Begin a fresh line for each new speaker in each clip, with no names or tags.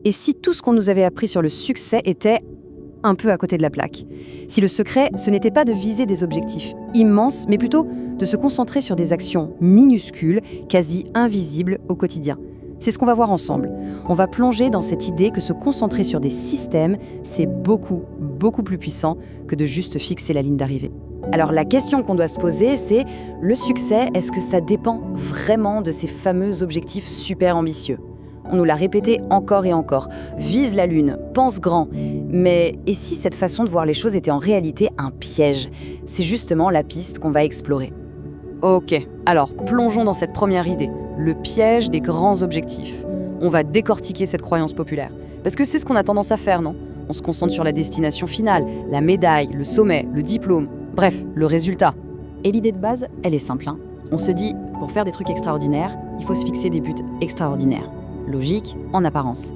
Et si tout ce qu'on nous avait appris sur le succès était un peu à côté de la plaque? Si le secret, ce n'était pas de viser des objectifs immenses, mais plutôt de se concentrer sur des actions minuscules, quasi invisibles au quotidien? C'est ce qu'on va voir ensemble. On va plonger dans cette idée que se concentrer sur des systèmes, c'est beaucoup, beaucoup plus puissant que de juste fixer la ligne d'arrivée. Alors la question qu'on doit se poser, c'est le succès, est-ce que ça dépend vraiment de ces fameux objectifs super ambitieux? On nous l'a répété encore et encore. Vise la lune, pense grand. Mais et si cette façon de voir les choses était en réalité un piège? C'est justement la piste qu'on va explorer. Ok, alors plongeons dans cette première idée, le piège des grands objectifs. On va décortiquer cette croyance populaire. Parce que c'est ce qu'on a tendance à faire, non? On se concentre sur la destination finale, la médaille, le sommet, le diplôme, bref, le résultat. Et l'idée de base, elle est simple, hein. On se dit, pour faire des trucs extraordinaires, il faut se fixer des buts extraordinaires. Logique en apparence.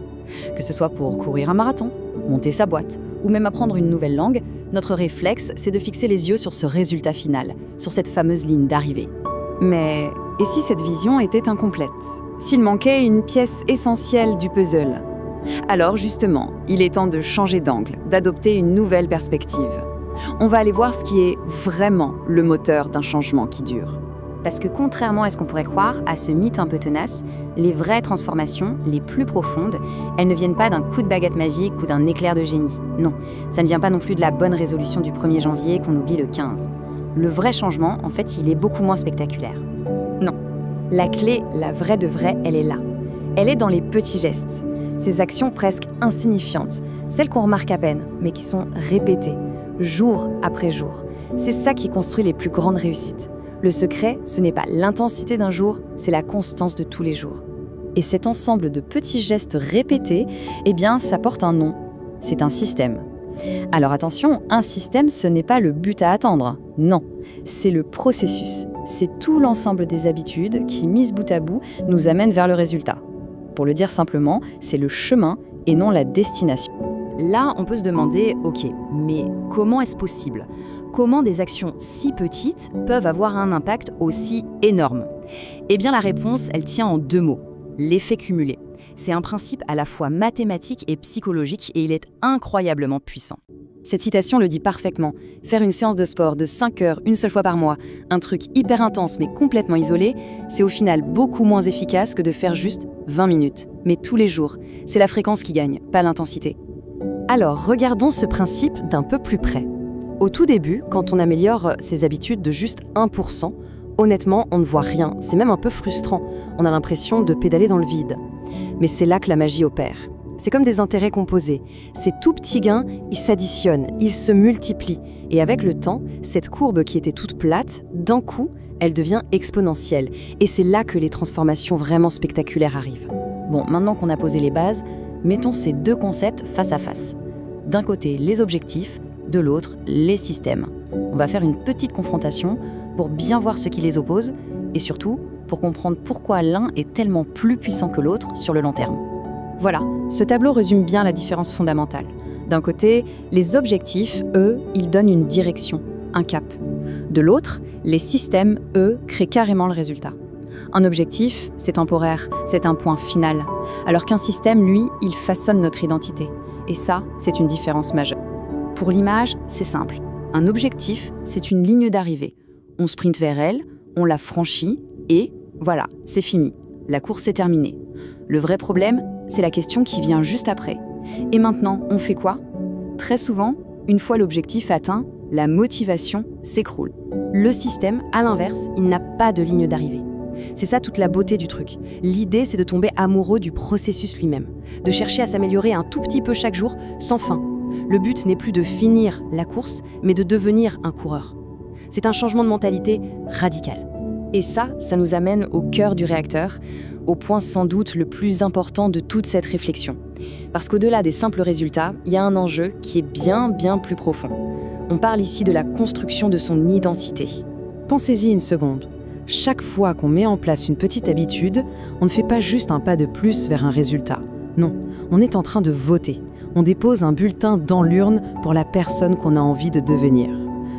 Que ce soit pour courir un marathon, monter sa boîte, ou même apprendre une nouvelle langue, notre réflexe, c'est de fixer les yeux sur ce résultat final, sur cette fameuse ligne d'arrivée. Mais et si cette vision était incomplète? S'il manquait une pièce essentielle du puzzle? Alors justement, il est temps de changer d'angle, d'adopter une nouvelle perspective. On va aller voir ce qui est vraiment le moteur d'un changement qui dure. Parce que contrairement à ce qu'on pourrait croire, à ce mythe un peu tenace, les vraies transformations, les plus profondes, elles ne viennent pas d'un coup de baguette magique ou d'un éclair de génie. Non, ça ne vient pas non plus de la bonne résolution du 1er janvier qu'on oublie le 15. Le vrai changement, en fait, il est beaucoup moins spectaculaire. Non, la clé, la vraie de vraie, elle est là. Elle est dans les petits gestes, ces actions presque insignifiantes, celles qu'on remarque à peine, mais qui sont répétées, jour après jour. C'est ça qui construit les plus grandes réussites. Le secret, ce n'est pas l'intensité d'un jour, c'est la constance de tous les jours. Et cet ensemble de petits gestes répétés, eh bien, ça porte un nom. C'est un système. Alors attention, un système, ce n'est pas le but à atteindre. Non, c'est le processus. C'est tout l'ensemble des habitudes qui, mises bout à bout, nous amènent vers le résultat. Pour le dire simplement, c'est le chemin et non la destination. Là, on peut se demander, ok, mais comment est-ce possible ? Comment des actions si petites peuvent avoir un impact aussi énorme? Eh bien, la réponse, elle tient en 2 mots, l'effet cumulé. C'est un principe à la fois mathématique et psychologique et il est incroyablement puissant. Cette citation le dit parfaitement. Faire une séance de sport de 5 heures une seule fois par mois, un truc hyper intense mais complètement isolé, c'est au final beaucoup moins efficace que de faire juste 20 minutes. Mais tous les jours, c'est la fréquence qui gagne, pas l'intensité. Alors, regardons ce principe d'un peu plus près. Au tout début, quand on améliore ses habitudes de juste 1%, honnêtement, on ne voit rien. C'est même un peu frustrant. On a l'impression de pédaler dans le vide. Mais c'est là que la magie opère. C'est comme des intérêts composés. Ces tout petits gains, ils s'additionnent, ils se multiplient. Et avec le temps, cette courbe qui était toute plate, d'un coup, elle devient exponentielle. Et c'est là que les transformations vraiment spectaculaires arrivent. Bon, maintenant qu'on a posé les bases, mettons ces 2 concepts face à face. D'un côté, les objectifs, de l'autre, les systèmes. On va faire une petite confrontation pour bien voir ce qui les oppose et surtout pour comprendre pourquoi l'un est tellement plus puissant que l'autre sur le long terme. Voilà, ce tableau résume bien la différence fondamentale. D'un côté, les objectifs, eux, ils donnent une direction, un cap. De l'autre, les systèmes, eux, créent carrément le résultat. Un objectif, c'est temporaire, c'est un point final, alors qu'un système, lui, il façonne notre identité. Et ça, c'est une différence majeure. Pour l'image, c'est simple. Un objectif, c'est une ligne d'arrivée. On sprinte vers elle, on la franchit et voilà, c'est fini. La course est terminée. Le vrai problème, c'est la question qui vient juste après. Et maintenant, on fait quoi? Très souvent, une fois l'objectif atteint, la motivation s'écroule. Le système, à l'inverse, il n'a pas de ligne d'arrivée. C'est ça toute la beauté du truc. L'idée, c'est de tomber amoureux du processus lui-même, de chercher à s'améliorer un tout petit peu chaque jour, sans fin. Le but n'est plus de finir la course, mais de devenir un coureur. C'est un changement de mentalité radical. Et ça nous amène au cœur du réacteur, au point sans doute le plus important de toute cette réflexion. Parce qu'au-delà des simples résultats, il y a un enjeu qui est bien plus profond. On parle ici de la construction de son identité. Pensez-y une seconde. Chaque fois qu'on met en place une petite habitude, on ne fait pas juste un pas de plus vers un résultat. Non, on est en train de voter. On dépose un bulletin dans l'urne pour la personne qu'on a envie de devenir.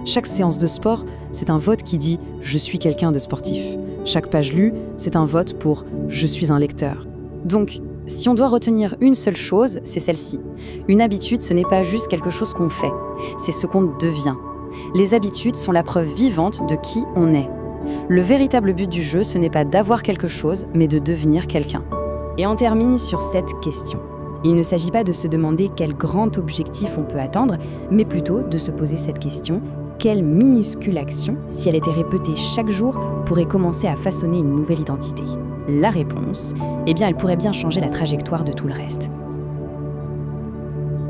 Chaque séance de sport, c'est un vote qui dit « je suis quelqu'un de sportif ». Chaque page lue, c'est un vote pour « je suis un lecteur ». Donc, Si on doit retenir une seule chose, c'est celle-ci. Une habitude, ce n'est pas juste quelque chose qu'on fait, c'est ce qu'on devient. Les habitudes sont la preuve vivante de qui on est. Le véritable but du jeu, ce n'est pas d'avoir quelque chose, mais de devenir quelqu'un. Et on termine sur cette question. Il ne s'agit pas de se demander quel grand objectif on peut atteindre, mais plutôt de se poser cette question: quelle minuscule action, si elle était répétée chaque jour, pourrait commencer à façonner une nouvelle identité? La réponse, eh bien, elle pourrait bien changer la trajectoire de tout le reste.